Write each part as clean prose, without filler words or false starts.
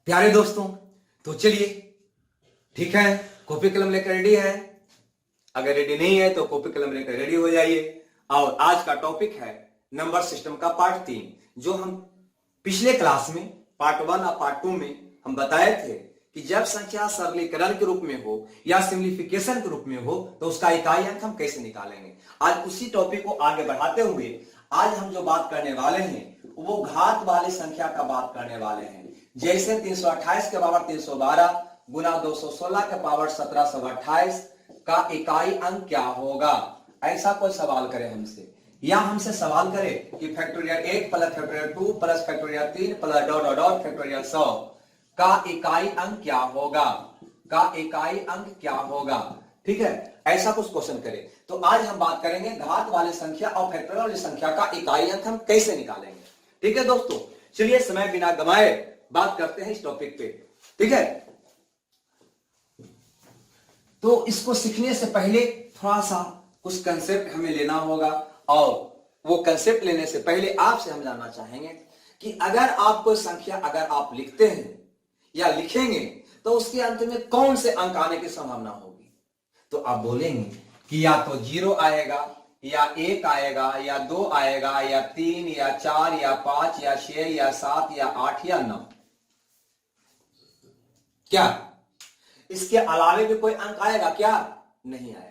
प्यारे दोस्तों, तो चलिए ठीक है, कॉपी कलम लेकर रेडी है? अगर रेडी नहीं है तो कॉपी कलम लेकर रेडी हो जाइए। और आज का टॉपिक है नंबर सिस्टम का पार्ट 3, जो हम पिछले क्लास में पार्ट 1 और पार्ट 2 में हम बताए थे कि जब संख्या सरलीकरण के रूप में हो या सिंप्लीफिकेशन के रूप में हो तो उसका इकाई अंक हम कैसे निकालेंगे। आज उसी टॉपिक को आगे बढ़ाते हुए आज हम जो बात करने वाले हैं वो घात वाली संख्या का बात करने वाले हैं। जैसे 328 के पावर 312 गुना 216 के पावर 1728 का इकाई अंक क्या होगा। ऐसा कोई सवाल करे हमसे, या हमसे सवाल करे कि factorial 1 plus factorial 2 plus factorial 3 plus dot dot dot factorial 100 का इकाई अंक क्या होगा, का इकाई अंक क्या होगा। ठीक है, ऐसा कुछ क्वेश्चन करे तो आज हम बात करेंगे घात वाली संख्या और फैक्टोरियल वाली संख्या का इकाई अंक हम कैसे निकालेंगे। ठीक है दोस्तों, चलिए समय बिना गंवाए बात करते हैं इस टॉपिक पे। ठीक है, तो इसको सीखने से पहले थोड़ा सा कुछ कंसेप्ट हमें लेना होगा, और वो कंसेप्ट लेने से पहले आपसे हम जानना चाहेंगे कि अगर आप कोई संख्या अगर आप लिखते हैं या लिखेंगे तो उसके अंत में कौन से अंक आने की संभावना होगी। तो आप बोलेंगे कि या तो 0 आएगा, या 1 आएगा, या 2 आएगा, या 3, या 4, या 5, या 6, या 7, या 8, या 9। क्या इसके अलावे भी कोई अंक आएगा? क्या नहीं आएगा।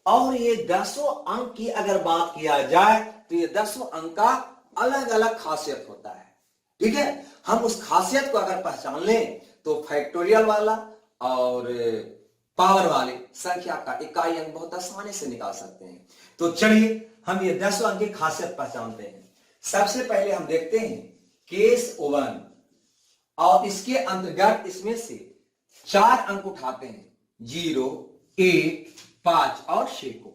और ये 10 अंक की अगर बात किया जाए तो ये 10 अंक का अलग अलग खासियत होता है। ठीक है, हम उस खासियत को अगर पहचान लें तो फैक्टोरियल वाला और पावर वाले संख्या का इकाई अंक बहुत आसानी से निकाल सकते हैं। तो चलिए हम ये 10 अंक की खासियत पहचानते हैं। सबसे पहले हम देखते हैं केस 1, और इसके अंतर्गत इसमें से 4 अंक उठाते हैं, 0, 1, 5 और 6 को।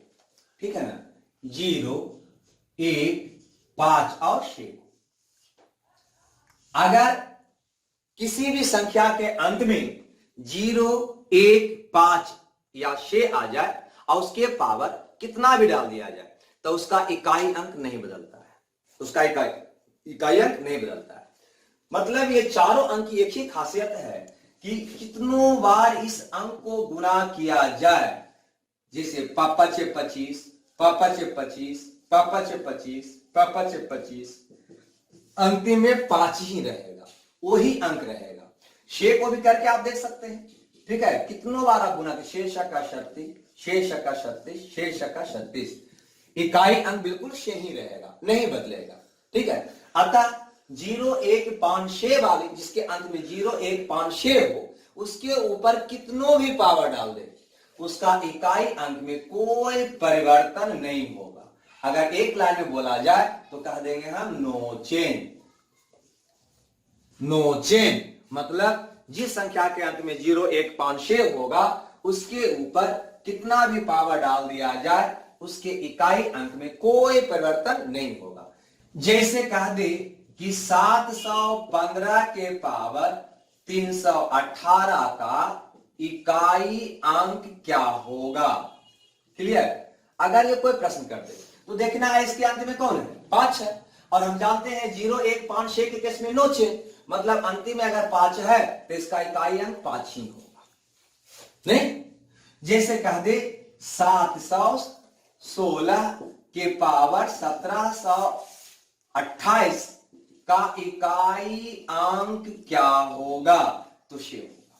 ठीक है ना, 0, 1, 5 और 6 को। अगर किसी भी संख्या के अंत में 0, 1, 5 या 6 आ जाए और उसके पावर कितना भी डाल दिया जाए तो उसका इकाई अंक नहीं बदलता है, उसका इकाई अंक नहीं बदलता है। मतलब ये चारों अंक की एक ही खासियत है कि कितनों बार इस अंक को गुना किया जाए। जैसे पापा 6 25, पापा 6 25, पापा 6 25, पापा 6 25, अंतिम में 5 ही रहेगा, वही अंक रहेगा। 6 को भी करके आप देख सकते हैं। ठीक है, कितनों बार आप गुना के 6 का 36, 6 का 36, 6 का 36, इकाई अंक बिल्कुल 6 ही रहेगा, नहीं बदलेगा। ठीक है, अतः 0, 1, 5, 6 वाले जिसके अंत में 0, 1, 5, 6 हो उसके ऊपर कितनों भी पावर डाल दे उसका इकाई अंक में कोई परिवर्तन नहीं होगा। अगर एक लाइन में बोला जाए तो कह देंगे हम नो चेंज। नो चेंज मतलब जिस संख्या के अंत में 0, 1, 5, 6 होगा उसके ऊपर कितना भी पावर डाल दिया जाए उसके इकाई अंक में कोई परिवर्तन नहीं होगा। जैसे कह दे कि 715 के पावर 318 का इकाई अंक क्या होगा। क्लियर? अगर ये कोई प्रश्न कर दे तो देखना है इसके अंत में कौन है, 5 है, और हम जानते हैं 0, 1, 5, 6 के केस में नो चेंज, मतलब अंतिम में अगर 5 है तो इसका इकाई अंक 5 ही होगा। नहीं, जैसे कह दे 716 के पावर 1728 का इकाई अंक क्या होगा, तो 6 होगा।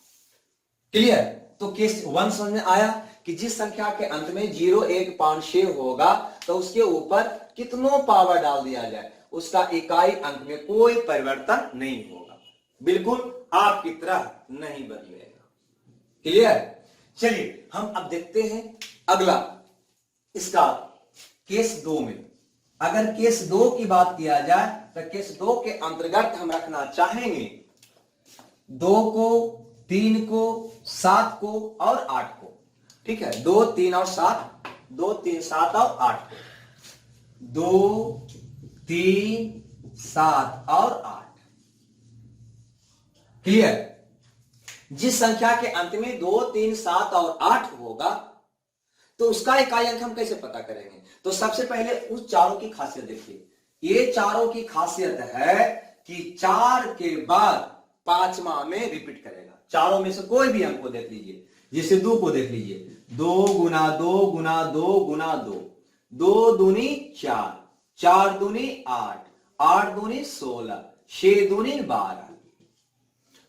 क्लियर? तो केस 1 समझ में आया कि जिस संख्या के अंत में 0, 1, 5, 6 होगा तो उसके ऊपर कितनों पावर डाल दिया जाए उसका इकाई अंक में कोई परिवर्तन नहीं होगा, बिल्कुल आपकी तरह नहीं बदलेगा। क्लियर? चलिए हम अब देखते हैं अगला इसका केस 2 में। अगर केस 2 की बात किया जाए तो केस 2 के अंतर्गत हम रखना चाहेंगे 2 को, 3 को, 7 को और 8 को। ठीक है, 2, 3 और 7, 2, 3, 7 और 8 को, 2, 3, 7 और 8। क्लियर? जिस संख्या के अंत में 2, 3, 7 और 8 होगा तो उसका इकाई अंक हम कैसे पता करेंगे। तो सबसे पहले उस चारों की खासियत देखिए। ये चारों की खासियत है कि 4 के बाद पांचवा में रिपीट करेगा। चारों में से कोई भी अंक को देख लीजिए, जैसे 2 को देख लीजिए, 2 गुना 2 गुना 2 गुना 2, 2 दूनी 4, 4 दूनी 8, 8 दूनी 16, 6 दूनी 12।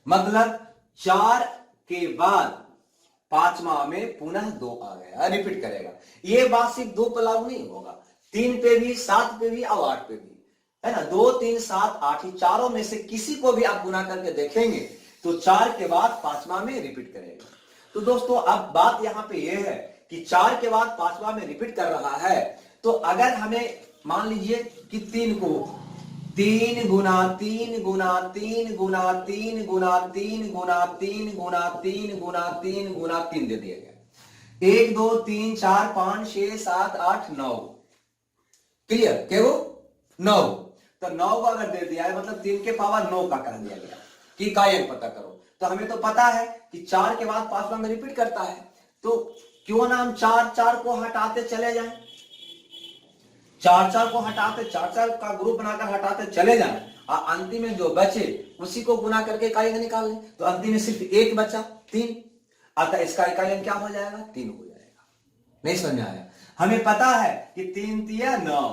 मतलब 4 के बाद पांचवा में पुनः 2 आ गया, रिपीट करेगा। ये बात सिर्फ 2 पर लागू नहीं होगा, 3 पे भी, 7 पे भी और 8 पे भी, है ना। 2 3 7 8 ही चारों में से किसी को भी आप गुना करके देखेंगे तो 4 के बाद पांचवा में रिपीट करेगा। तो दोस्तों अब बात यहां पे ये है कि 4 के बाद पांचवा में रिपीट कर रहा है, तो अगर हमें मान लीजिए कि 3 को 3 गुना 3 गुना 3 गुना 3 गुना 3 गुना 3 गुना 3 गुना 3 गुना 3 दे दिया गया, 1 2 3 4 5 6 7 8 9, क्लियर के वो 9। तो 9 को अगर दे दिया है मतलब 3 के पावर 9 का कर दिया गया कि काय अंक पता करो। तो हमें तो पता है कि 4 के बाद पांचवा में रिपीट करता है, तो क्यों ना हम 4 4 को हटाते चले जाएं, 4 4 को हटाते, 4 4 का ग्रुप बनाकर हटाते चले जाएं और अंतिम में जो बचे उसी को गुना करके इकाई अंक निकाल लें। तो अंतिम में सिर्फ 1 बचा 3, अतः इसका इकाई अंक क्या हो जाएगा 3 हो जाएगा। नहीं समझ में आया? हमें पता है कि 3 तिया 9,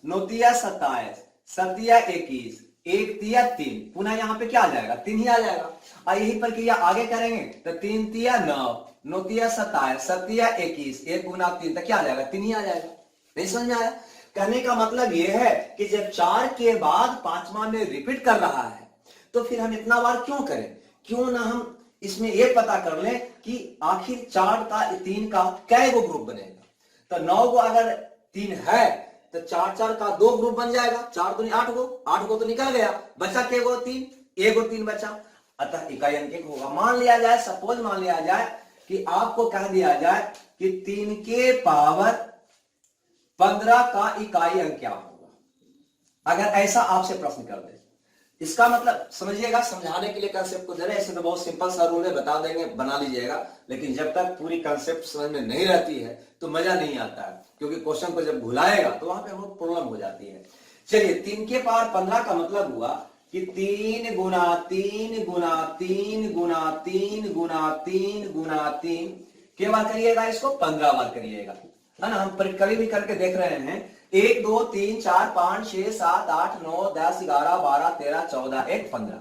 9 तिया 27, 7 तिया 21, 1 तिया 3, पुनः यहाँ पे क्या आ जाएगा 3 ही आ जाएगा। और यही प्रक्रिया आगे करेंगे तो 3 तिया 9, 9 तिया 27, 7 तिया 21, 1 गुना 3 तक क्या आ जाएगा 3 ही आ जाएगा। नहीं समझ में आया? कहने का मतलब यह है कि जब 4 के बाद पांचवा में रिपीट कर रहा है तो फिर हम इतना बार क्यों करें, क्यों ना हम इसमें यह पता कर लें कि आखिर 4 का 3 का कै गो ग्रुप बनेगा। तो 9 को अगर 3 है तो 4 4 का 2 ग्रुप बन जाएगा, 4 दूनी 8 गो, 8 गो तो निकल गया, बचा के गो 3, 1 गो 3 बचा, अतः इकाई अंक 1 होगा। मान लिया जाए, सपोज मान लिया जाए कि आपको कह दिया जाए कि 3 के पावर 15 का इकाई अंक क्या होगा। अगर ऐसा आपसे प्रश्न कर दे, इसका मतलब समझिएगा, समझाने के लिए कंसेप्ट को दे रहे, ऐसे तो बहुत सिंपल सा रूल है, बता देंगे, बना लीजिएगा, लेकिन जब तक पूरी कंसेप्ट समझ में नहीं रहती है तो मजा नहीं आता है, क्योंकि क्वेश्चन को जब भुलाएगा तो वहां पे हम प्रॉब्लम हो जाती है। चलिए 3 के पावर 15 का मतलब हुआ कि 3 गुना 3 गुना 3 गुना 3 गुना 3 गुना 3 के बार करिएगा, इसको 15 बार करिएगा, है ना। हम कभी भी करके देख रहे हैं, 1 2 3 4 5 6 7 8 9 10 11 12 13 14 1 15,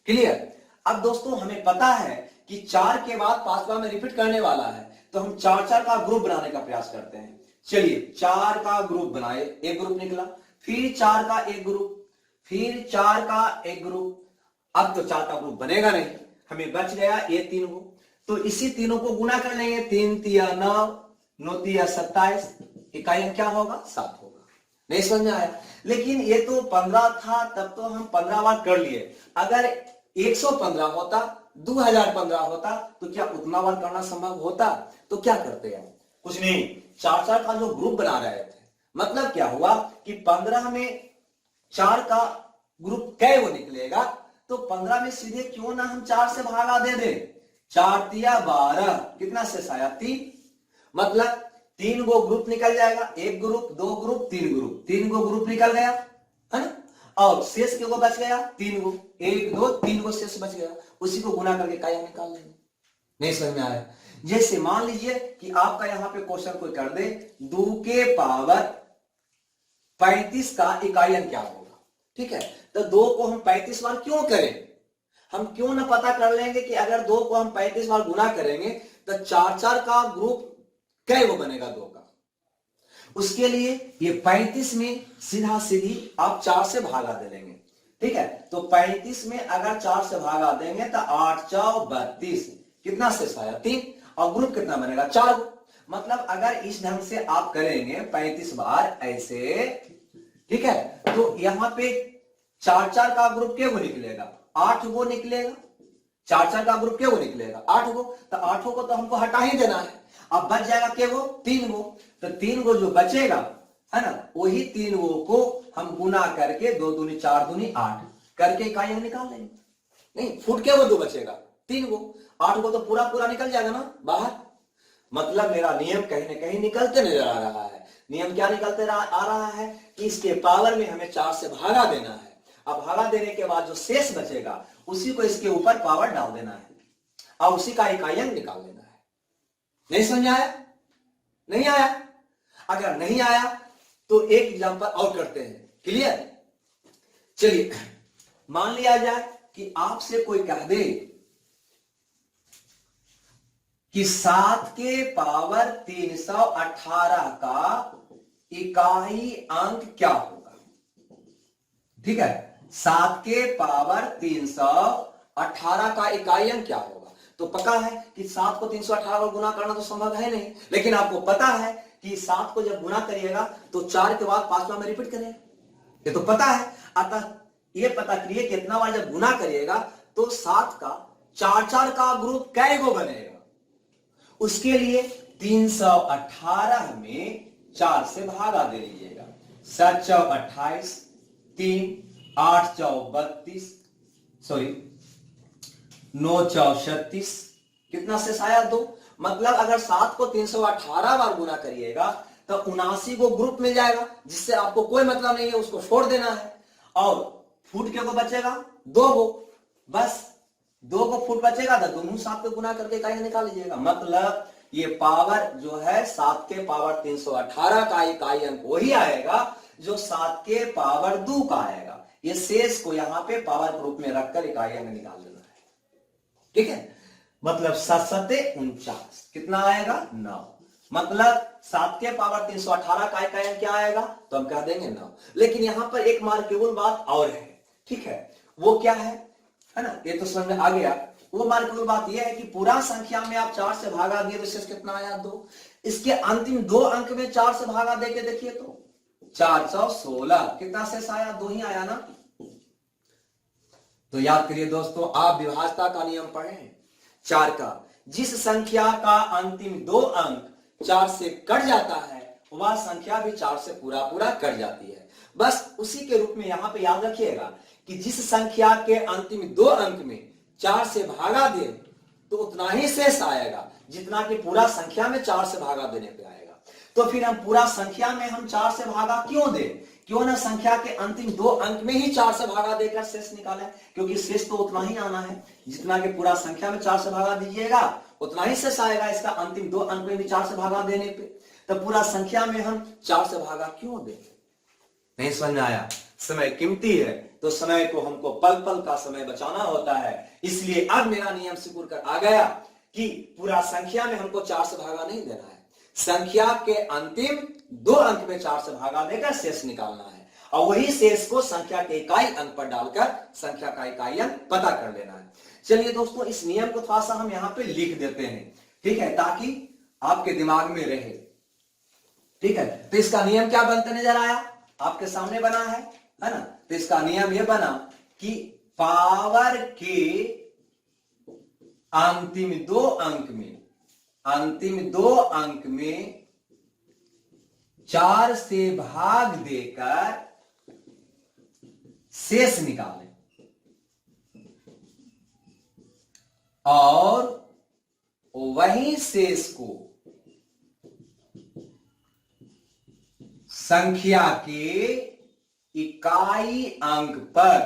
क्लियर। अब दोस्तों हमें पता है कि 4 के बाद पांचवा में रिपीट करने वाला है, तो हम 4 4 का ग्रुप बनाने का प्रयास करते हैं। चलिए 4 का ग्रुप बनाए, एक ग्रुप निकला, फिर 4 का एक ग्रुप, फिर 4 का एक ग्रुप। अब तो 4 का ग्रुप बनेगा नहीं, हमें बच गया ये 3 गो, तो इसी तीनों को गुना कर लेंगे, 3 तिया 9, 9 तिया 27, इकाई अंक क्या होगा 7 होगा। नहीं समझ में आया? लेकिन ये तो 15 था, तब तो हम 15 बार कर लिए, अगर 115 होता, 2015 होता तो क्या उतना बार करना संभव होता? तो क्या करते हैं, कुछ नहीं, 4 4 का जो ग्रुप बना रहे थे, मतलब क्या हुआ कि 15 में 4 का ग्रुप कै वो निकलेगा, तो 15 में सीधे क्यों ना हम 4 से भागा दे दे, 4 तिया 12, कितना शेष आया 3, मतलब 3 गो ग्रुप निकल जाएगा, एक ग्रुप, 2 ग्रुप, 3 ग्रुप, 3 गो ग्रुप निकल गया, है ना। और शेष के गो बच गया 3 गो, 1 2 3 गो शेष बच गया, उसी को गुना करके इकाई निकाल लेंगे। नहीं समझ में आया? जैसे मान लीजिए कि आपका यहां पे क्वेश्चन कोई कर दे 2 के पावर 35 का इकाई अंक क्या होगा, ठीक है। तो 2 को हम 35 बार क्यों करें, हम क्यों ना पता कर लेंगे कि अगर 2 को हम 35 बार गुना करेंगे तो 4 4 का ग्रुप कै वो बनेगा 2 का। उसके लिए ये 35 में सीधा सीधी आप 4 से भागा दे देंगे, ठीक है। तो 35 में अगर 4 से भागा देंगे तो 8 4 32, कितना शेष आया 3, और ग्रुप कितना बनेगा 4। मतलब अगर इस ढंग से आप करेंगे 35 बार ऐसे, ठीक है, तो यहां पे 4 4 का ग्रुप क्या वो निकलेगा 8 गो निकलेगा, 4 4 का ग्रुप क्या वो निकलेगा 8 गो, तो 8 को तो हमको हटा ही देना है, अब बच जाएगा क्या वो 3 गो, तो 3 गो जो बचेगा, है ना, वही 3 गो को हम गुना करके 2 दूनी 4 दूनी 8 करके इकाई निकाल लेंगे। नहीं फुट के वो 2 बचेगा 3 गो, 8 गो तो पूरा पूरा निकल जाएगा ना बाहर। मतलब मेरा नियम कहीं ना कहीं निकलते नजर आ रहा है। नियम क्या निकलते आ रहा है कि इसके पावर में हमें 4 से भागा देना है। अब भागा देने के बाद जो शेष बचेगा उसी को इसके ऊपर पावर डाल देना है और उसी का इकाई अंक निकाल लेना है। नहीं समझ आया? नहीं आया? अगर नहीं आया तो एक एग्जांपल और करते हैं। क्लियर? चलिए, मान लिया जाए कि आपसे कोई कह दे कि 7 के पावर 318 का इकाई अंक क्या होगा। ठीक है, 7 के पावर 318 का इकाई अंक क्या होगा। तो पता है कि 7 को 318 को गुना करना तो संभव है नहीं, लेकिन आपको पता है कि 7 को जब गुना करिएगा तो 4 के बाद 5वां में रिपीट करेगा, ये तो पता है। अतः ये पता करिए कितना बार जब गुना करिएगा तो 7 का 4 का ग्रुप कै गो बनेगा। उसके लिए 318 में 4 से भागा दे लीजिएगा। 7 चौ 28, 3 8 चौ 32, सॉरी 9 चौ 36, कितना शेष आया 2। मतलब अगर 7 को 318 बार गुना करिएगा तो 79 को ग्रुप मिल जाएगा, जिससे आपको कोई मतलब नहीं है, उसको छोड़ देना है। और फुट के को बचेगा 2 गो, बस 2 को फुट बचेगा तो दोनों 7 को गुना करके इकाई निकाल लीजिएगा। मतलब ये पावर जो है 7 के पावर 318 का इकाई अंक वही आएगा जो 7 के पावर 2 का आएगा। ये शेष को यहां पे पावर के रूप में रखकर इकाई अंक निकाल देना है। ठीक है, मतलब 7 सते 49, कितना आएगा 9। मतलब 7 के पावर 318 का इकाई अंक क्या आएगा, तो हम कह देंगे 9। लेकिन यहां पर एक मार्केबल बात और है। ठीक है, वो क्या है ना, ये तो समझ में आ गया। वो मार्केबल बात यह है कि पूरा संख्या में आप 4 से भागा दिए तो शेष कितना आया 2। इसके अंतिम 2 अंक में 4 से भागा देके देखिए तो 4 चौ 16, कितना शेष आया 2 ही आया ना। तो याद करिए दोस्तों, आप विभाज्यता का नियम पढ़े हैं 4 का। जिस संख्या का अंतिम 2 अंक 4 से कट जाता है वह संख्या भी 4 से पूरा पूरा कट जाती है। बस उसी के रूप में यहां पे याद रखिएगा कि जिस संख्या के अंतिम 2 अंक में 4 से भागा दे तो उतना ही शेष आएगा जितना कि पूरा संख्या में 4 से भागा देने पे आएगा। तो फिर हम पूरा संख्या में हम 4 से भागा क्यों दे, क्यों ना संख्या के अंतिम 2 अंक में ही 4 से भागा देकर शेष निकालें, क्योंकि शेष तो उतना ही आना है जितना कि पूरा संख्या में 4 से भागा दीजिएगा उतना ही शेष आएगा। इसका अंतिम 2 अंक में भी 4 से भागा देने पे, तो पूरा संख्या में हम 4 से भागा क्यों दें। नहीं समझ में आया? समय कीमती है तो समय को हमको पल पल का समय बचाना होता है। इसलिए अब मेरा नियम सिकुड़ कर आ गया कि पूरा संख्या में हमको 4 से भागा नहीं देना है, संख्या के अंतिम 2 अंक में 4 से भागा देकर शेष निकालना है और वही शेष को संख्या के इकाई अंक पर डालकर संख्या का इकाई अंक पता कर लेना है। चलिए दोस्तों, इस नियम को थोड़ा सा हम यहां पे लिख देते हैं, ठीक है, ताकि आपके दिमाग में रहे। ठीक है, तो इसका नियम क्या बनता नजर आया, आपके सामने बना है ना। तो इसका नियम यह बना कि पावर के अंतिम 2 अंक में 4 से भाग देकर शेष निकालें और वही शेष को संख्या के इकाई अंक पर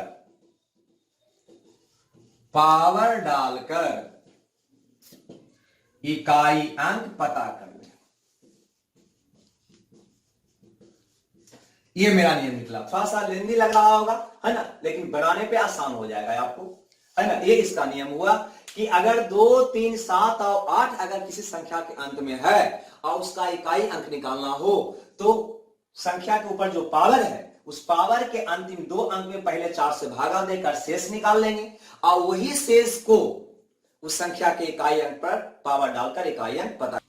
पावर डालकर इकाई अंक पता कर लें। ये मेरा नियम निकला। थोड़ा सा लेंदी लग रहा होगा है ना, लेकिन बनाने पे आसान हो जाएगा आपको, है ना। ये इसका नियम हुआ कि अगर 2, 3, 7 और 8 अगर किसी संख्या के अंत में है और उसका इकाई अंक निकालना हो तो संख्या के ऊपर जो पावर है उस पावर के अंतिम 2 अंक में पहले 4 से भागा देकर शेष निकाल लेंगे और वही शेष को उस संख्या के इकाई अंक पर पावर डालकर इकाई अंक पता।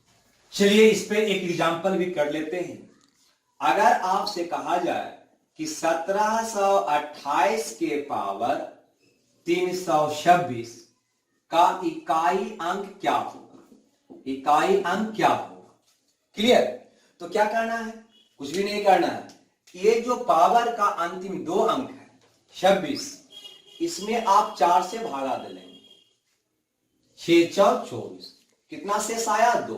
चलिए इस पे एक एग्जांपल भी कर लेते हैं। अगर आपसे कहा जाए कि 1728 के पावर 326 का इकाई अंक क्या होगा, इकाई अंक क्या होगा। क्लियर? तो क्या करना है, कुछ भी नहीं करना है। ये जो पावर का अंतिम 2 अंक है 26, इसमें आप 4 से भागा दे लेंगे। 6 4 24, कितना शेष आया 2।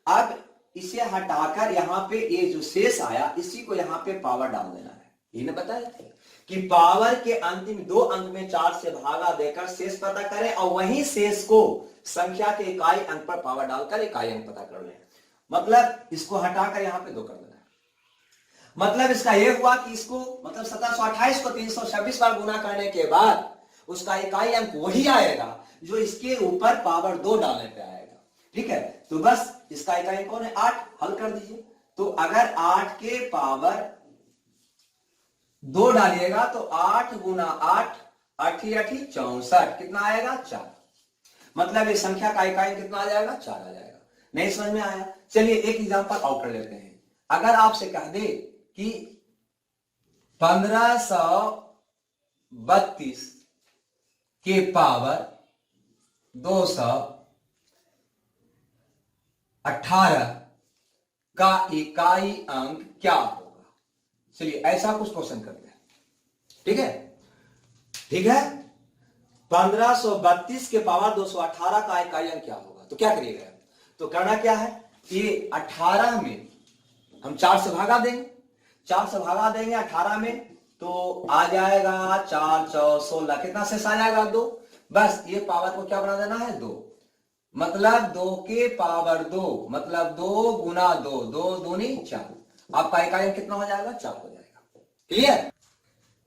अब इसे हटाकर यहां पे ये जो शेष आया इसी को यहां पे पावर डाल देना है। इन्हें बताया था कि पावर के अंतिम 2 अंक में 4 से भागा देकर शेष पता करें और वहीं शेष को संख्या के इकाई अंक पर पावर डालकर इकाई अंक पता कर लें। मतलब इसको हटाकर यहां पे 2 कर देना। मतलब इसका यह हुआ कि इसको मतलब 1728 को 326 बार गुना करने के बाद उसका इकाई अंक वही आएगा जो इसके ऊपर पावर 2 डालने पे आएगा। ठीक है, तो बस इसका इकाई अंक कौन है? 8। हल कर दीजिए। तो अगर 8 के पावर 2 डालिएगा तो 8 गुना 8 8 8 64 कितना आएगा? 4। मतलब इस संख्या का इकाई कितना आ जाएगा? 4 आ जाएगा। नहीं समझ में आया? चलिए एक एग्जांपल और कर लेते हैं। अगर आपसे कह दे कि 1532 के पावर 218 का इकाई अंक क्या होगा? चलिए ऐसा कुछ क्वेश्चन करते हैं। ठीक है, ठीक है। 1532 के पावर 218 का इकाई अंक क्या होगा? तो क्या करिएगा? तो करना क्या है कि 18 में हम 4 से भागा देंगे। 4 से भागा देंगे 18 में तो आ जाएगा 4 4 16। कितना शेष आ जाएगा? 2। बस ये पावर को क्या बना देना है? 2। मतलब 2 के पावर 2 मतलब 2 गुना 2 2 दूनी 4। आपका इकाई अंक कितना हो जाएगा? 4 हो जाएगा। क्लियर?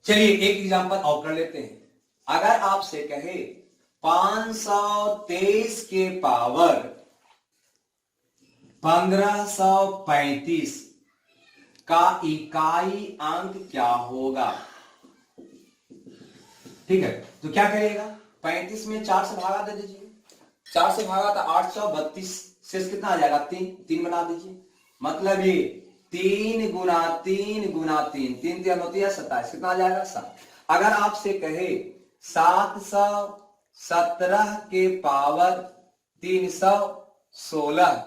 चलिए एक एग्जांपल और कर लेते हैं। अगर आपसे कहे 523 के पावर 1535 का इकाई अंक क्या होगा? ठीक है, तो क्या करिएगा? 35 में 4 से भागा दे दीजिए। 4 से भागा तो 8 4 32, शेष कितना आ जाएगा? 3 3 बना दीजिए। मतलब ये 3 गुना 3 गुना 3 3 3 होती है 27। कितना आ जाएगा? 7। अगर आपसे कहे 717 के पावर 316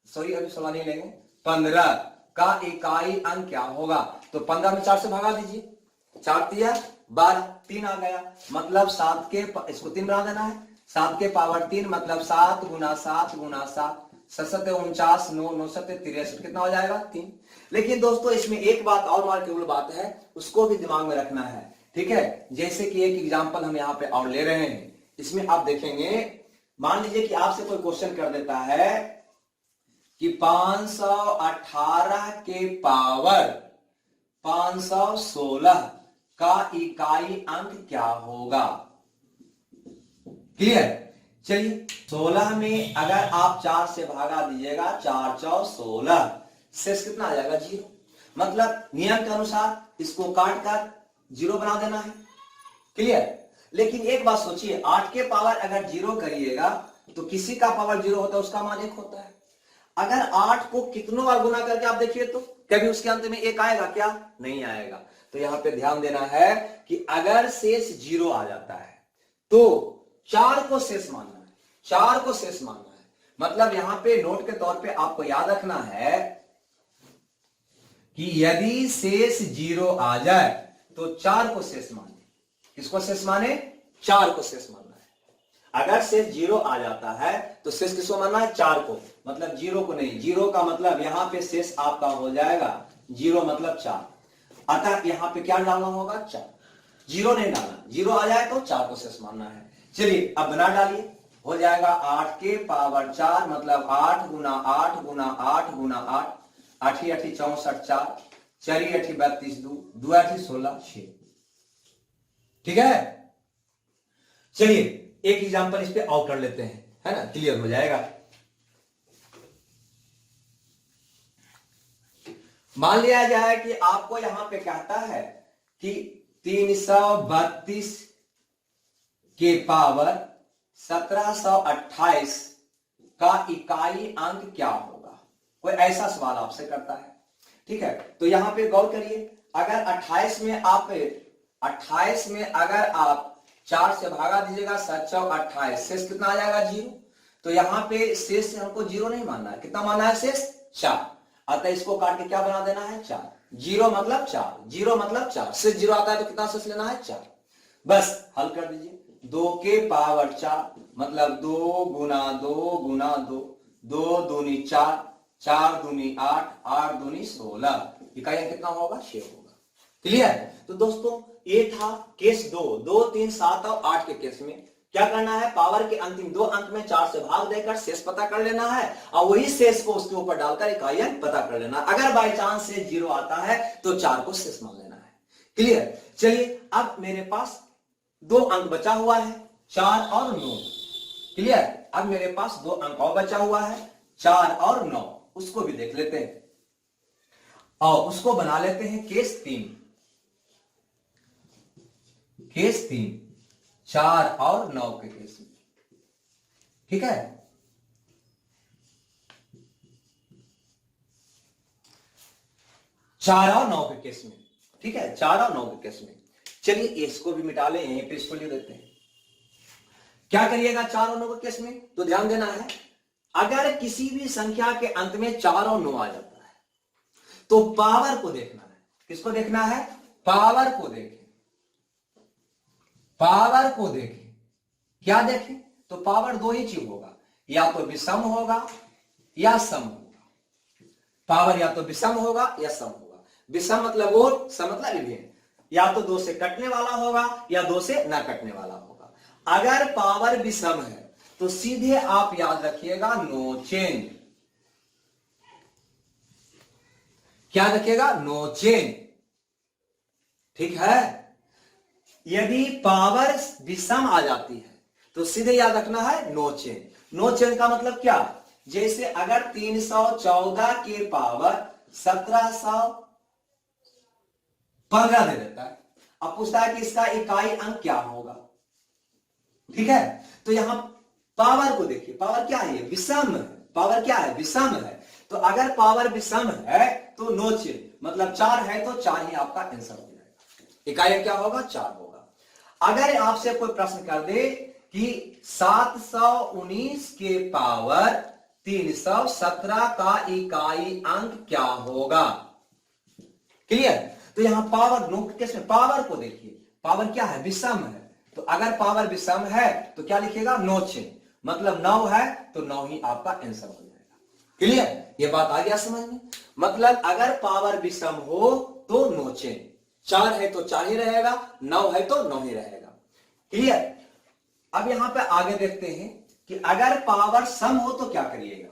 सॉरी अभी 16 नहीं लेंगे 15 का इकाई अंक क्या होगा? तो 15 में 4 से भगा दीजिए। 4 तिया 12 3 आ गया। मतलब 7 के इसको 3 बना देना है। 7 के पावर 3 मतलब 7 गुना 7 गुना 7 7 49 9 9 7 63 कितना हो जाएगा? 3। लेकिन दोस्तों इसमें एक बात और मार्केबल बात है, उसको भी दिमाग में रखना है। ठीक है, जैसे कि एक एग्जांपल हम यहाँ पे और ले रहे हैं। इसमें आप देखेंगे, मान लीजिए कि आपसे कोई क्वेश्चन कर देता है कि 518 के पावर 516 का इकाई अंक क्या होगा? क्लियर? चलिए 16 में अगर आप 4 से भागा दीजिएगा 4 4 16, शेष कितना आ जाएगा? 0। मतलब नियम के अनुसार इसको काट कर 0 बना देना है। क्लियर? लेकिन एक बात सोचिए, 8 के पावर अगर 0 करिएगा तो किसी का पावर 0 होता है, उसका मान 1 होता है। अगर 8 को कितनों बार गुना करके आप देखिए तो कभी उसके अंत में 1 आएगा क्या? नहीं आएगा। तो यहां पे ध्यान देना है कि अगर शेष 0 आ जाता है तो 4 को शेष मानना है। 4 को शेष मानना है। मतलब यहां पे नोट के तौर पे आपको याद रखना है कि यदि शेष 0 आ जाए तो 4 को शेष माने। किसको शेष माने? 4 को शेष मानना है। अगर शेष 0 आ जाता है तो शेष किसको मानना है? 4 को। मतलब 0 को नहीं। 0 का मतलब यहां पे शेष आपका हो जाएगा 0 मतलब 4। अतः यहां पे क्या डालना होगा? 4। 0 नहीं डालना। 0 आ जाए तो 4 को शेष मानना है। चलिए अब बना डालिए। हो जाएगा 8 के पावर 4 मतलब 8 गुना 8 गुना 8 गुना 8 8 8 64 4 4 8 32 2 2 8 16 6। ठीक है, चलिए एक एग्जांपल इस पे और कर लेते हैं, है ना? क्लियर हो जाएगा। मान लिया जाए कि आपको यहां पे कहता है कि 332 के पावर 1728 का इकाई अंक क्या होगा? कोई ऐसा सवाल आपसे करता है। ठीक है, तो यहां पे गौर करिए। अगर 28 में अगर आप 4 से भागा दीजिएगा 7 4 28, शेष कितना आ जाएगा? 0। तो यहां पे शेष से हमको 0 नहीं मानना है। कितना मानना है? शेष 4। अतः इसको काट के क्या बना देना है? 4। 0 मतलब 4। 0 मतलब 4। शेष 0 आता है तो कितना शेष लेना है? 4। बस हल कर दीजिए। 2 के पावर 4 मतलब 2 गुना 2 गुना 2 2 दूनी 4 4 दूनी 8 8 दूनी 16। इकाई कितना होगा? 6 होगा। क्लियर? तो दोस्तों ये था केस 2, 2, 3, 7 और 8 के केस में क्या करना है, पावर के अंतिम दो अंक में 4 से भाग देकर शेष पता कर लेना है और वही शेष को उसके ऊपर डालकर इकाई अंक पता कर लेना। अगर बाई चांस से 0 आता है तो 4 को शेष मान लेना है। क्लियर? चलिए अब मेरे पास दो अंक बचा हुआ है, 4 और 9। क्लियर? अब मेरे पास दो अंक और बचा हुआ है, 4 और 9, उसको भी देख लेते हैं और उसको बना लेते हैं केस 3। केस 3 4 और 9 के केस में, ठीक है। 4 और 9 के केस में, ठीक है, 4 और 9 के केस में। चलिए इसको भी मिटा लें, यहीं पे इसको लिख देते हैं। क्या करिएगा 4 और 9 के केस में, तो ध्यान देना है, अगर किसी भी संख्या के अंत में 4 और 9 आ जाता है तो पावर को देखना है। किसको देखना है? पावर को देखें, पावर को देखें। क्या देखें? तो पावर दो ही चीज होगा, या तो विषम होगा या सम होगा। पावर या तो विषम होगा या सम होगा। विषम मतलब ओड, सम मतलब इवेन। या तो 2 से कटने वाला होगा या 2 से ना कटने वाला होगा। अगर पावर विषम है तो सीधे आप याद रखिएगा नो चेंज। क्या रखिएगा? नो चेंज, ठीक है। यदि पावर विषम आ जाती है तो सीधे याद रखना है नो चेंज। नो चेंज का मतलब क्या? जैसे अगर 314 के पावर 1715 दे देता है, अब पूछता है कि इसका इकाई अंक क्या होगा, ठीक है। तो यहां पावर को देखिए, पावर क्या है? विषम है। पावर क्या है? विषम है। तो अगर पावर विषम है तो नो चेंज, मतलब 4 है तो 4 ही आपका आंसर हो जाएगा। इकाई अंक क्या होगा? 4 होगा। अगर आपसे कोई प्रश्न कर दे कि 719 के पावर 317 का इकाई अंक क्या होगा, क्लियर? तो यहां पावर नो केस में पावर को देखिए, पावर क्या है? विषम है। तो अगर पावर विषम है तो क्या लिखिएगा? नो चेंज, मतलब 9 है तो 9 ही आपका आंसर हो जाएगा। क्लियर? ये बात आ गया समझ में? मतलब अगर पावर विषम हो तो नो चेंज, 4 है तो 4 ही रहेगा, 9 है तो 9 ही रहेगा। क्लियर? अब यहां पे आगे देखते हैं कि अगर पावर सम हो तो क्या करिएगा,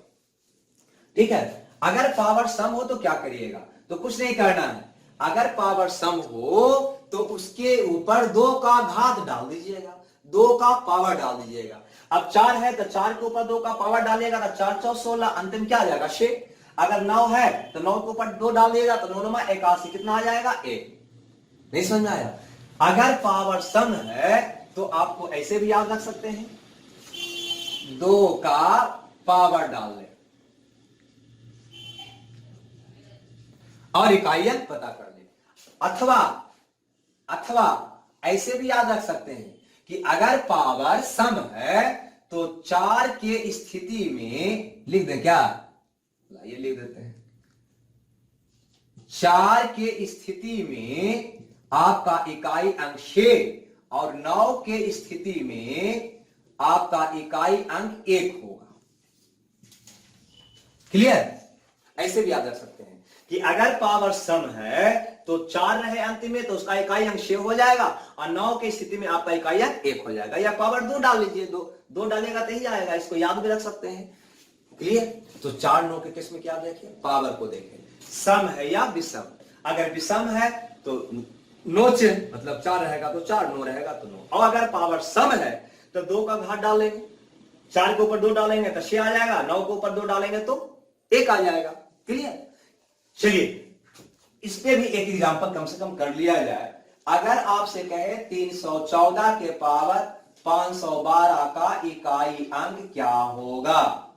ठीक है। अगर पावर सम हो तो क्या करिएगा, तो कुछ नहीं करना है। अगर पावर सम हो तो उसके ऊपर 2 का घात डाल दीजिएगा, 2 का पावर डाल दीजिएगा। अब 4 है तो 4 के ऊपर 2 का पावर डालिएगा तो 4 4 16, अंतिम क्या आ जाएगा? 6। अगर 9 है तो 9 के ऊपर 2 डाल दिएगा तो 9 9 81, कितना आ जाएगा? 1। नहीं समझ में आया? अगर पावर सम है तो आपको ऐसे भी याद रख सकते हैं, 2 का पावर डाल ले और इकाई अंक पता कर ले। अथवा ऐसे भी याद रख सकते हैं कि अगर पावर सम है तो 4 के स्थिति में लिख दें, क्या? लाइए लिख देते हैं। 4 के स्थिति में आपका इकाई अंक 6 और 9 के स्थिति में आपका इकाई अंक 1 होगा। क्लियर? ऐसे भी याद रख सकते हैं कि अगर पावर सम है तो 4 रहे अंतिम में तो उसका इकाई अंक 6 हो जाएगा और 9 की स्थिति में आपका इकाई अंक 1 हो जाएगा। या पावर 2 डाल लीजिए, 2 डालेगा तो ही आएगा, इसको याद भी रख सकते हैं। क्लियर? तो 4 9 के केस में क्या देखें? पावर को देखें, सम है या विषम। अगर विषम है तो नो चेंज, मतलब 4 रहेगा तो 4, 9 रहेगा तो 9। और अगर पावर सम है तो 2 का घात डालेंगे, 4 के ऊपर 2 डालेंगे तो 6 आ जाएगा, 9 के ऊपर 2 डालेंगे तो 1 आ जाएगा। क्लियर? चलिए इस पे भी एक एग्जांपल कम से कम कर लिया जाए। अगर आपसे कहे 314 के पावर 512 का इकाई अंक क्या होगा,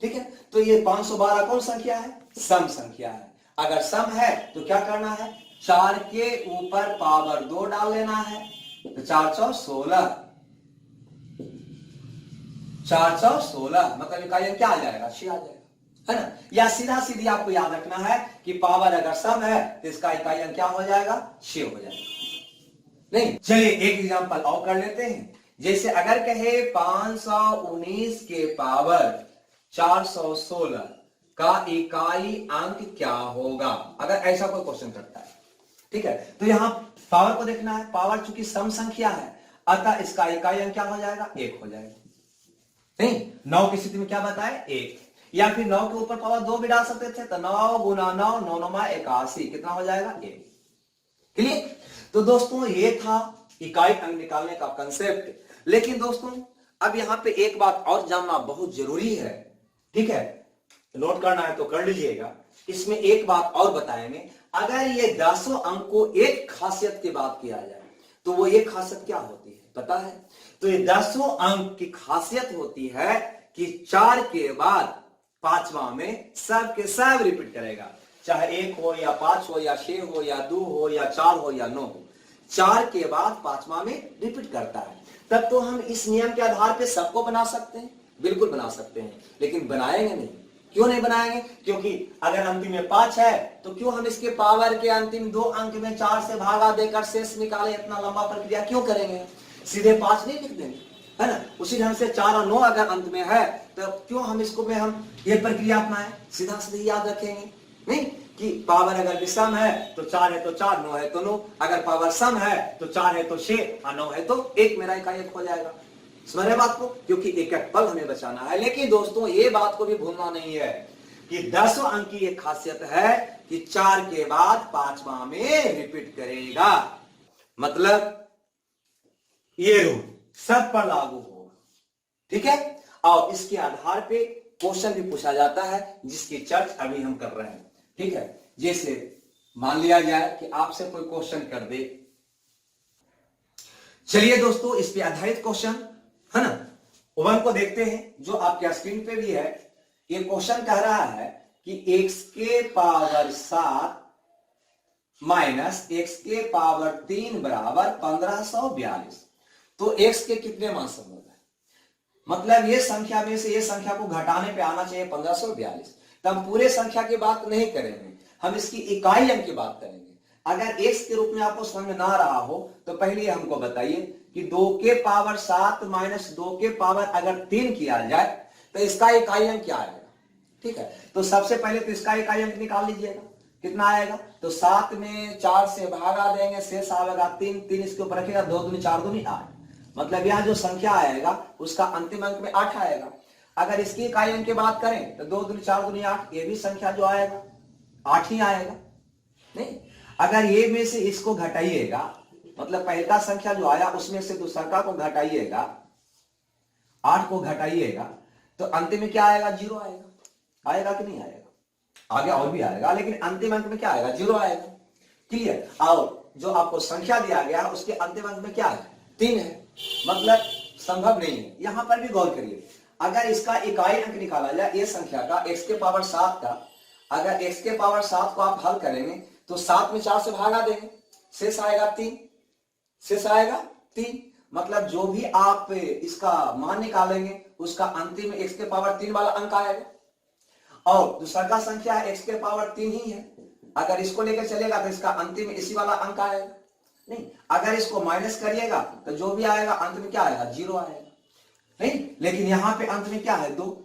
ठीक है। तो ये 512 कौन संख्या है? सम संख्या है। अगर सम है तो क्या करना है? 4 के ऊपर पावर 2 डाल लेना है तो 4 4 16, 4 4 16, मतलब इकाई अंक क्या आ जाएगा? 6 आ जाएगा, है ना। या सीधा सीधी आपको याद रखना है कि पावर अगर सम है तो इसका इकाई अंक क्या हो जाएगा? 6 हो जाएगा। नहीं, चलिए एक एग्जांपल और कर लेते हैं। जैसे अगर कहे 519 के पावर 416 का इकाई अंक क्या होगा, अगर ऐसा कोई क्वेश्चन करता है, ठीक है, तो यहां पावर को देखना है, पावर चूंकि सम संख्या है अतः इसका इकाई अंक क्या हो जाएगा, 1 हो जाएगा। नहीं, 9 की स्थिति में क्या बताए, 1, या फिर 9 के ऊपर पावर 2 भी डाल सकते थे, तो 9 गुना 9, 9 9 81, कितना हो जाएगा, 1। क्लियर। तो दोस्तों ये था इकाई अंक निकालने का कंसेप्ट। लेकिन दोस्तों अब यहां पे एक बात और जानना बहुत जरूरी है, ठीक है, नोट करना है तो कर लीजिएगा। इसमें एक बात और बताएंगे, अगर ये 10 अंक को एक खासियत की बात किया जाए तो वो एक खासियत क्या होती है पता है, तो ये 10 अंक की खासियत होती है कि 4 के बाद 5वां में सब के सब रिपीट करेगा, चाहे 1 हो या 5 हो या 6 हो या 2 हो या 4 हो या 9 हो, 4 के बाद 5वां में रिपीट करता है। तब तो हम इस नियम के आधार पे सबको बना सकते हैं, बिल्कुल बना सकते हैं, लेकिन बनाएंगे नहीं। क्यों नहीं बनाएंगे, क्योंकि अगर अंतिम में 5 है तो क्यों हम इसके पावर के अंतिम 2 अंक में 4 से भागा देकर शेष निकाले, इतना लंबा प्रक्रिया क्यों करेंगे, सीधे 5 नहीं लिख देंगे, है ना। उसी ढंग से 4 और 9 अगर अंत में है तो क्यों हम इसको में हम ये प्रक्रिया अपनाएं, सीधा सीधे याद रखेंगे। नहीं कि पावर अगर विषम है तो 4 है तो 4, 9 है तो 9, अगर पावर सम है तो 4 है तो 6 और 9 है तो 1, मेरा इकाई 1 हो जाएगा। समझ रहे बात को, क्योंकि एक एक पल हमें बचाना है। लेकिन दोस्तों ये बात को भी भूलना नहीं है कि 10 अंक की एक खासियत है कि 4 के बाद 5वां में रिपीट करेगा, मतलब ये रूल सब पर लागू होगा, ठीक है। और इसके आधार पे क्वेश्चन भी पूछा जाता है जिसकी चर्चा अभी हम कर रहे हैं, ठीक है। जैसे मान लिया जाए कि आपसे कोई क्वेश्चन कर दे, चलिए दोस्तों इस पे आधारित क्वेश्चन है ना, 1 को देखते हैं जो आपके स्क्रीन पे भी है। ये क्वेश्चन कह रहा है कि x के पावर 7 माइनस x के पावर 3 बराबर 1542। तो x के कितने मान संभव है, मतलब ये संख्या में से ये संख्या को घटाने पे आना चाहिए 1542। तो हम पूरे संख्या की बात नहीं करेंगे, हम इसकी इकाई अंक की बात करेंगे। अगर x के रूप में आपको समझ में ना रहा हो तो पहले हमको बताइए कि 2 के पावर 7 माइनस 2 के पावर अगर 3 किया जाए तो इसका इकाई अंक क्या आएगा, ठीक है। तो सबसे पहले तो इसका इकाई अंक निकाल लीजिएगा, कितना आएगा, तो 7 में 4 से भागा देंगे, शेष आएगा 3, 3 इसके ऊपर रखेगा, 2 दूनी 4 दूनी 8, मतलब यहां जो संख्या आएगा उसका अंतिम अंक में 8 आएगा। अगर इसकी इकाई अंक की बात करें तो 2 दूनी 4 दूनी 8, ये भी संख्या जो आएगा 8 ही आएगा। नहीं, अगर ये में से इसको घटाइएगा, मतलब पहला संख्या जो आया उसमें से दूसरा को घटाइएगा, 8 को घटाइएगा, तो अंतिम में क्या आएगा, 0 आएगा। आएगा कि नहीं आएगा, आगे और भी आएगा, लेकिन अंतिम अंक में क्या आएगा, 0 आएगा। क्लियर। और जो आपको संख्या दिया गया उसके अंतिम अंक में क्या है, 3 है, मतलब संभव नहीं है। यहां पर भी गौर करिए, अगर इसका इकाई अंक निकाला जाए ये संख्या का x के पावर 7 का, अगर x के पावर 7 को आप हल करेंगे तो 7 में 4 से भागा देंगे, शेष आएगा 3, शेष आएगा 3, मतलब जो भी आप इसका मान निकालेंगे उसका अंतिम में x के पावर 3 वाला अंक आएगा। और दूसरा का संख्या x के पावर 3 ही है, अगर इसको लेकर चलेगा तो इसका अंतिम में इसी वाला अंक आएगा। नहीं, अगर इसको माइनस करिएगा तो जो भी आएगा अंत में क्या आएगा, 0 आएगा। नहीं, लेकिन यहां पे अंत में क्या है, 2,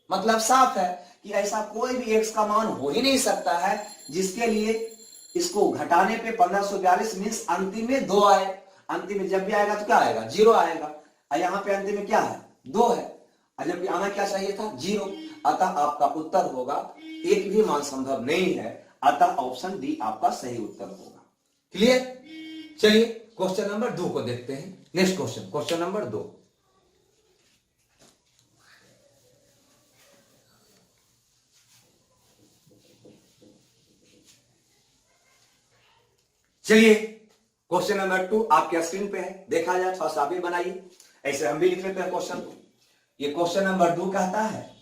मतलब साफ है कि ऐसा कोई भी x का मान हो ही नहीं सकता है जिसके लिए इसको घटाने पे 1542 मीन्स अंतिम में 2 आए। अंतिम में जब भी आएगा तो क्या आएगा, 0 आएगा। और यहाँ पे अंतिम में क्या है, 2 है, और जबकि आना क्या चाहिए था, 0। अतः आपका उत्तर होगा, एक भी मान संभव नहीं है, अतः ऑप्शन डी आपका सही उत्तर होगा। क्लियर। चलिए क्वेश्चन नंबर 2 को देखते हैं। Next question, question number 2। चलिए क्वेश्चन नंबर 2 आपके स्क्रीन पे है, देखा जाए, थोड़ा सा भी बनाइए, ऐसे हम भी लिख लेते हैं क्वेश्चन को। ये क्वेश्चन नंबर 2 कहता है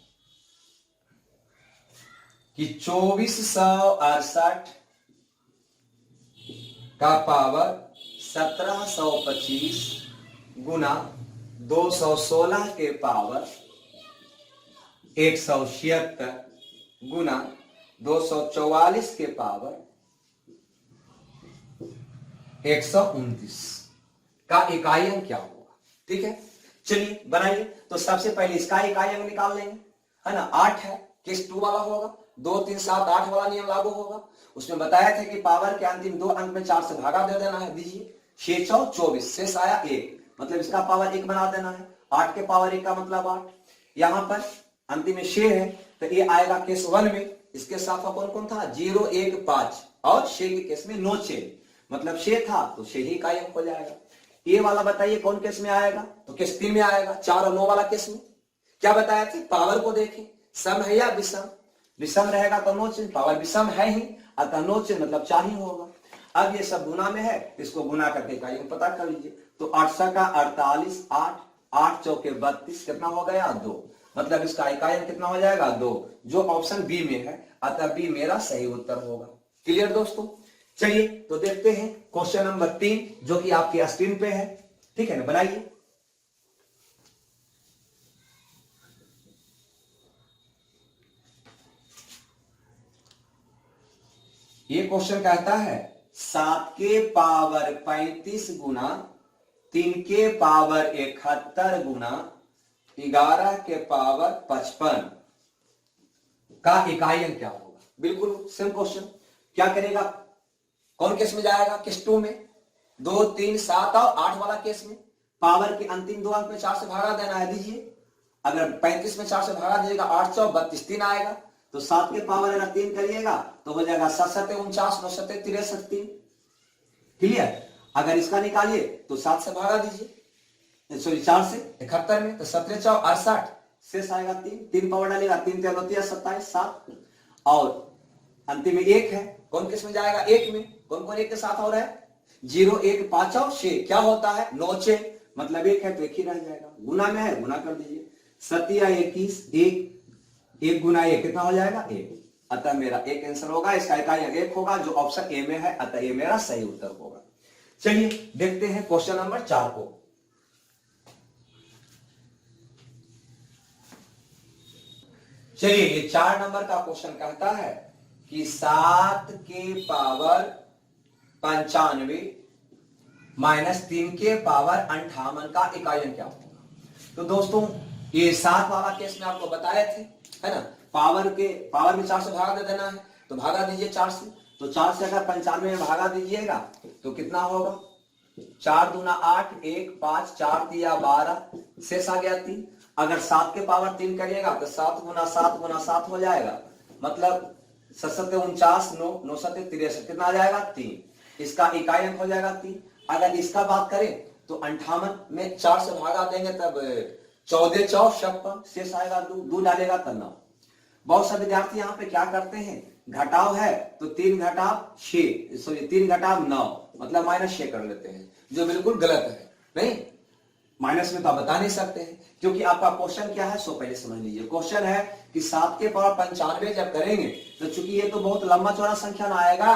कि 2468 का पावर 1725 गुना 216 के पावर 176 गुना 244 के पावर 129 का इकाई अंक क्या होगा। ठीक है, चलिए बनाइए। तो सबसे पहले इसका इकाई अंक निकाल लेंगे, है ना। 8 है, किस 2 वाला होगा, 2 3 7 8 वाला नियम लागू होगा। उसमें बताया था कि पावर के अंतिम 2 अंक में 4 से भागा दे देना है। दीजिए 6 4 24, शेष आया 1, मतलब इसका पावर 1 बना देना है। 8 के पावर 1 का मतलब 8। यहां पर अंतिम में 6 है तो ये आएगा केस 1 में। इसके साथ कौन कौन था? 0 1 5 और 6 के केस में नो चेंज, मतलब 6 था तो 6 ही का अंक हो जाएगा। ये वाला बताइए कौन केस में आएगा? तो केस 3 में आएगा, 4 और 9 वाला केस में। क्या बताया था? पावर को देखें, सम है या विषम। विषम रहेगा तो नो चेंज, पावर विषम है ही, अतः नो चेंज मतलब 4 ही होगा। अब ये सब गुना में है, इसको गुना करके का पता कर लीजिए। तो 8 का 48, 8 8 चौके 32, कितना हो गया? 2, मतलब इसका इकाई कितना हो जाएगा? 2, जो ऑप्शन बी में है, अतः बी मेरा सही उत्तर होगा। क्लियर दोस्तों? चलिए तो देखते हैं क्वेश्चन नंबर 3 जो कि आपकी स्क्रीन पे है। ठीक है ना, बनाइए। ये क्वेश्चन कहता है 7 के पावर 35 गुना 3 के पावर 71 गुना 11 के पावर 55 का इकाई अंक क्या होगा? बिल्कुल सेम क्वेश्चन। क्या करेगा? कौन केस में जाएगा? केस 2 में। 2 3 7 और 8 वाला केस में पावर के अंतिम 2 अंक में 4 से भागा देना है। दीजिए, अगर 35 में 4 से भागा दीजिएगा 8 4 32, 3 आएगा। तो 7 के पावर अगर 3 करिएगा तो हो जाएगा 7 7 49, 9 7 63, 3। क्लियर? अगर इसका निकालिए तो 7 से भागा दीजिए, सॉरी 4 से 71 में, तो 17 4 68, शेष आएगा 3। 3 पावर डालेगा, 3 3 27 7, और अंतिम में 1 है। कौन किस में जाएगा? 1 में। कौन कौन 1 के साथ हो रहा है? 0 1 5 और 6 क्या होता है? 9 6, मतलब 1 है तो 1 ही रह जाएगा। गुना में है, गुना कर दीजिए। 7 21, 1 गुना 1 कितना हो जाएगा? 1, अतः मेरा 1 आंसर होगा। इसका इकाई 1 होगा जो ऑप्शन ए में है, अतः ये मेरा सही उत्तर होगा। चलिए देखते हैं क्वेश्चन नंबर 4 को। चलिए ये 4 नंबर का क्वेश्चन कहता है कि 7 के पावर 95 माइनस 3 के पावर 58 का इकाई अंक क्या होगा? तो दोस्तों ये 7 वाला केस में आपको बताए थे, है ना? पावर में 4 से भागा दे देना है, तो भागा दीजिए 4 से। तो 4 से अगर 95 में भागा दीजिएगा तो कितना होगा? 4 दूना 8, 1 5 4 दिया 12, शेष आ गया 3। अगर 7 के पावर 3 करिएगा तो 7 गुना 7 गुना 7 हो जाएगा, मतलब 7 7 49, 9 9 7 63, कितना आ जाएगा? 3। इसका इकाई अंक हो जाएगा 3। अगर इसका बात करें तो 58 में 4 से भागा देंगे तब 14 4 56, शेष आएगा 2, 2 डालेगा तो 9। बहुत सारे विद्यार्थी यहाँ पे क्या करते हैं, घटाव है तो 3 घटाव 6, सॉरी 3 घटाव 9, मतलब -6 कर लेते हैं, जो बिल्कुल गलत है। नहीं, माइनस में तो आप बता नहीं सकते हैं, क्योंकि आपका क्वेश्चन क्या है सो पहले समझ लीजिए। क्वेश्चन है कि 7 के पावर 95 जब करेंगे तो चूंकि ये तो बहुत लंबा चौड़ा संख्या ना आएगा,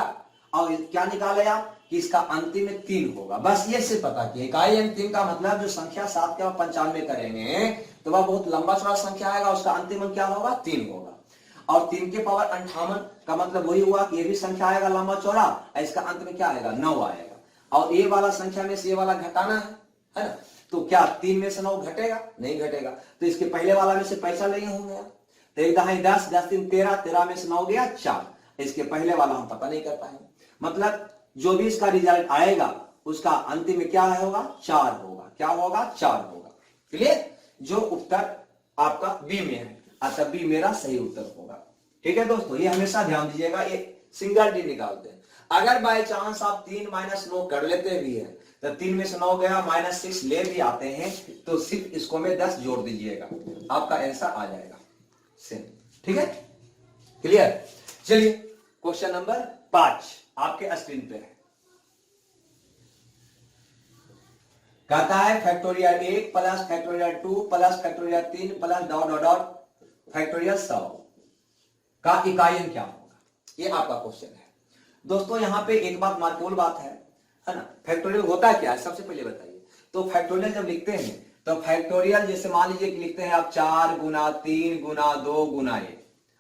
और क्या निकाले आप कि इसका अंतिम में 3 होगा। बस ये से पता किया इकाई अंक 3 का मतलब जो संख्या 7 के पावर 95 करेंगे तो वह बहुत लंबा चौड़ा संख्या आएगा, उसका अंतिम अंक क्या होगा? 3 होगा। और 3 के पावर 58 का मतलब वही हुआ कि ये भी संख्या आएगा लंबा चौड़ा, इसका अंत में क्या आएगा? 9 आएगा। और ये वाला संख्या में से ये वाला घटाना है ना? तो क्या 3 में से 9 घटेगा? नहीं घटेगा। तो इसके पहले वाला में से पैसा नहीं होंगे, तो 1 दहाई 10, 10 3 13, 13 में से 9 गया 4। इसके पहले वाला हम पता नहीं कर पाएंगे, मतलब जो भी इसका रिजल्ट आएगा उसका अंतिम में क्या होगा? 4 होगा। क्या होगा? 4 होगा। क्लियर? जो उत्तर आपका बी में है, अतः बी मेरा सही उत्तर होगा। ठीक है दोस्तों, ये हमेशा ध्यान दीजिएगा, ये सिंगल डी निकालते हैं। अगर बाय चांस आप 3 - 9 कर लेते भी है तो 3 में से 9 गया, -6 ले भी आते हैं तो सिर्फ इसको में 10 जोड़ दीजिएगा, आपका आंसर आ जाएगा सेम। ठीक है, क्लियर? चलिए क्वेश्चन नंबर 5 आपके स्क्रीन पे है। कहता है factorial 1 plus factorial 2 plus factorial 3 plus dot dot dot factorial 100 का इकाई अंक क्या होगा? ये आपका क्वेश्चन है। दोस्तों यहाँ पे एक बात महत्वपूर्ण बात है ना? फैक्टोरियल होता क्या है सबसे पहले बताइए। तो फैक्टोरियल जब लिखते हैं तो फैक्टोरियल जैसे मान लीजिए कि लिखते हैं आप 4 गुना 3 गुना 2 गुना 1,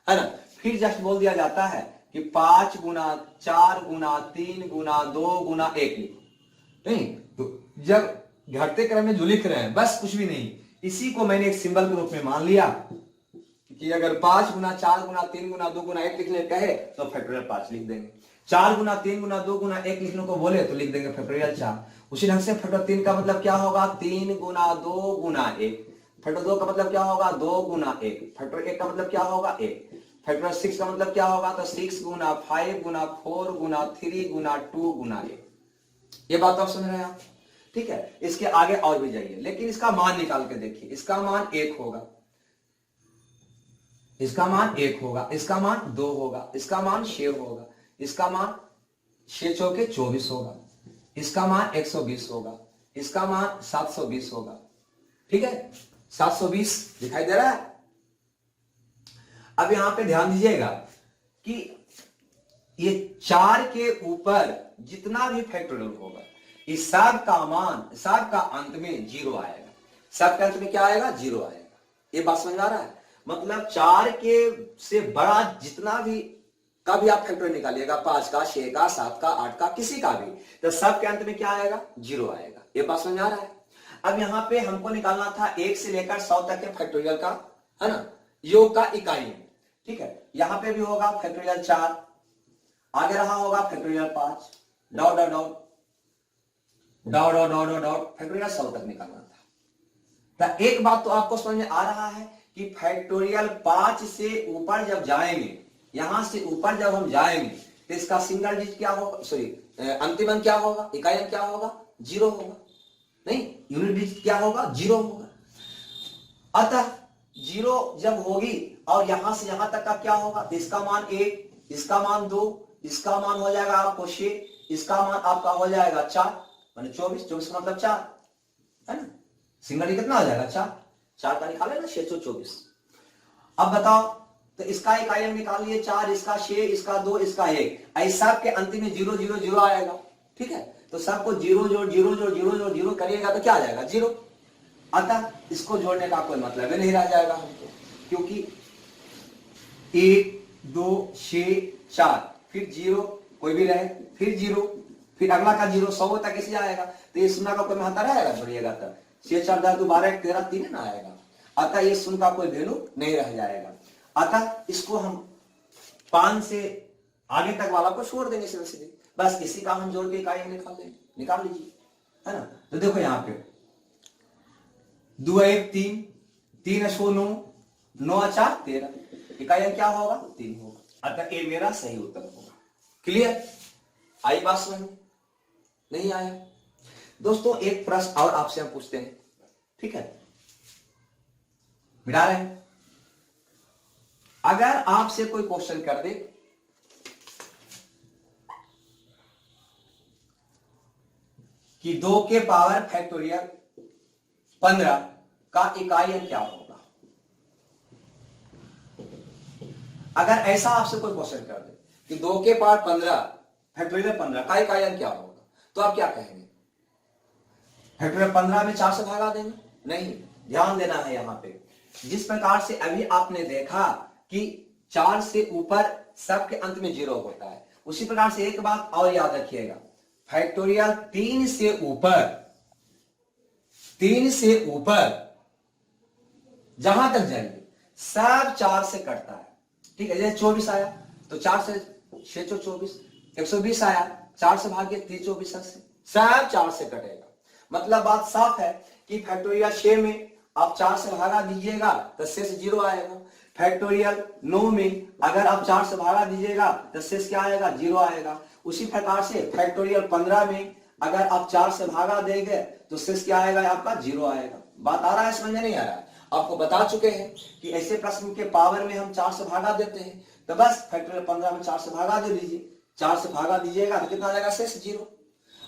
है ना? फिर जस्ट बोल दिया जाता है कि 5 गुना 4 गुना 3 गुना 2 गुना 1 लिखो। नहीं, तो जब घटते क्रम में जो लिख रहे हैं बस कुछ भी नहीं, इसी को मैंने एक सिंबल के रूप में मान लिया कि अगर 5 गुना 4 गुना 3 गुना 2 गुना 1 लिखने कहे तो फैक्टोरियल 5 लिख देंगे। 4 गुना 3 गुना 2 गुना 1 लिखने को बोले तो लिख देंगे फैक्टोरियल 4। उसी ढंग से फैक्टर 3 का मतलब क्या होगा, 3 गुना 2 गुना 1। फैक्टर 2 का मतलब क्या होगा, 2 गुना 1। फैक्टर 1 का मतलब क्या होगा, 1। फैक्टर 6 का मतलब क्या होगा, तो 6 गुना 5 गुना 4 गुना 3 गुना 2 गुना 1। ये बात आप समझ रहे हैं आप, ठीक है। इसके आगे और भी जाइए, लेकिन इसका मान निकाल के देखिए। इसका मान 1 होगा, इसका मान 1 होगा, इसका मान 2 होगा, इसका मान 6 होगा, इसका मान 6 चौके 24 होगा, इसका मान 120 होगा, इसका मान 720 होगा, ठीक है। 720 दिखाई दे रहा है। अब यहां पे ध्यान दीजिएगा कि ये 4 के ऊपर जितना भी फैक्टोरियल होगा, इस सब का मान, सब का अंत में 0 आएगा। सब के अंत में क्या आएगा, 0 आएगा। ये बात समझ आ रहा है। मतलब 4 के से बड़ा जितना भी का भी आप फैक्टोरियल निकालिएगा, 5 का, 6 का, 7 का, 8 का, किसी का भी, तो सब के अंत में क्या आएगा, 0 आएगा। ये बात समझ आ रहा है। अब यहां पे हमको निकालना था 1 से लेकर 100 तक के फैक्टोरियल का, है ना, योग का इकाई, ठीक है। यहां पे भी होगा फैक्टोरियल 4, आगे रहा होगा factorial 5, dot dot dot dot dot dot dot dot factorial 100 तक निकालना था। तो एक बात तो आपको समझ में आ रहा है कि फैक्टोरियल 5 से ऊपर जब जाएंगे, यहां से ऊपर जब हम जाएंगे तो इसका सिंगल डिजिट क्या होगा, सॉरी अंतिम अंक क्या होगा, इकाई अंक क्या होगा, 0 होगा। नहीं, यूनिट डिजिट क्या होगा, 0 होगा। अतः 0 जब होगी और यहां से यहां तक का क्या होगा, इसका मान 1, इसका मान 2, इसका मान हो जाएगा आपको 6, इसका मान आपका हो जाएगा 4, माने 24, 24 मतलब 4, है ना। सिंगल कितना हो जाएगा, 4 का निकाले ना, 6 24। अब बताओ, तो इसका इकाई अंक निकाल लिए 4, इसका 6, इसका 2, इसका 1, ऐसा के अंतिम में 0 0 0 आएगा, ठीक है। तो सबको 0 जोड़ 0 जोड़ 0 जोड़ 0 करिएगा तो क्या आ जाएगा, 0। अतः इसको जोड़ने का कोई मतलब ही नहीं रह जाएगा हमको, क्योंकि 1 2 6 4 फिर 0 कोई भी रहे, फिर 0, फिर अगला का 0, 100 तक ऐसे आएगा। तो ये शून्य का कोई महत्व रहेगा, जोड़िएगा तब 6 4 10 12 1 13 3 ना आएगा। अतः ये शून्य का कोई वैल्यू नहीं रह जाएगा। अतः इसको हम 5 से आगे तक वाला को छोड़ देंगे सीधे, बस इसी का हम जोड़ के इकाई निकाल लेंगे, निकाल लीजिए, है ना। तो देखो यहाँ पे 2 1 3 3 9 9 4 13, इकाई अंक क्या होगा, 3 होगा। अतः ये मेरा सही उत्तर होगा। क्लियर, आई बात समझ में, नहीं आया। दोस्तों एक प्रश्न और आपसे हम पूछते हैं, ठीक है, मिटा रहे हैं। अगर आपसे कोई क्वेश्चन कर दे कि 2 के पावर फैक्टोरियल 15 का इकाई अंक क्या होगा, अगर ऐसा आपसे कोई क्वेश्चन कर दे कि 2 के पावर 15 फैक्टोरियल 15 का इकाई अंक क्या होगा, तो आप क्या कहेंगे, फैक्टोरियल 15 में 4 से भागा देंगे? नहीं, ध्यान देना है यहां पे। जिस प्रकार से अभी आपने देखा कि 4 से ऊपर सबके अंत में 0 होता है, उसी प्रकार से एक बात और याद रखिएगा, फैक्टोरियल 3 से ऊपर जहां तक जाएंगे सब 4 से कटता है, ठीक है। जैसे 24 आया तो 4 से 6 24, 120 आया 4 से भागे 3 24 से, सब 4 से कटेगा। मतलब बात साफ है कि फैक्टोरियल 6 में आप 4 से भागा दीजिएगा तो शेष 0 आएगा। फैक्टोरियल 9 में अगर आप 4 से भागा दीजिएगा तो शेष क्या आएगा, 0 आएगा। उसी प्रकार से फैक्टोरियल 15 में अगर आप 4 से भागा देंगे तो शेष क्या आएगा, आपका 0 आएगा। बात आ रहा है, समझ में नहीं आ रहा है? आपको बता चुके हैं कि ऐसे प्रश्न के पावर में हम 4 से भागा देते हैं, तो बस फैक्टोरियल 15 में 4 से भागा दे दीजिए। 4 से भागा दीजिएगा तो कितना आ जाएगा, शेष 0।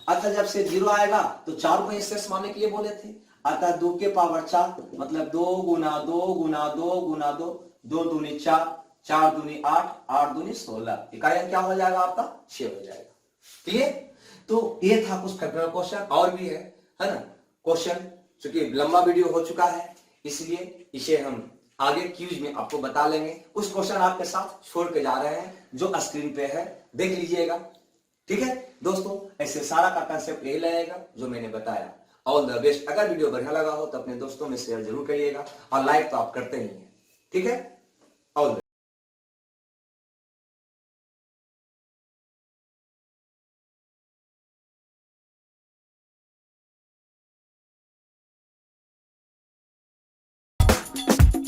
अतः जब से 0 आएगा तो 4 को शेष मानने के लिए बोले थे। अतः 2 के पावर 4 मतलब 2 गुना 2 गुना 2 गुना 2, 2 दूनी 4, 4 दूनी 8, 8 दूनी 16, इकाई अंक क्या हो जाएगा आपका, 6 हो जाएगा। क्लियर? तो ये था कुछ फैक्टोरियल क्वेश्चन, और भी है ना क्वेश्चन, चूंकि लंबा वीडियो हो चुका है इसलिए इसे हम आगे क्यूज में आपको बता लेंगे। कुछ क्वेश्चन आपके साथ छोड़ के जा रहे हैं जो स्क्रीन पे है, देख लीजिएगा, ठीक है दोस्तों। ऐसे सारा का कंसेप्ट यही लगेगा जो मैंने बताया। All the best. अगर वीडियो बढ़िया लगा हो तो अपने दोस्तों में शेयर जरूर करिएगा, और लाइक तो आप करते ही हैं, ठीक है।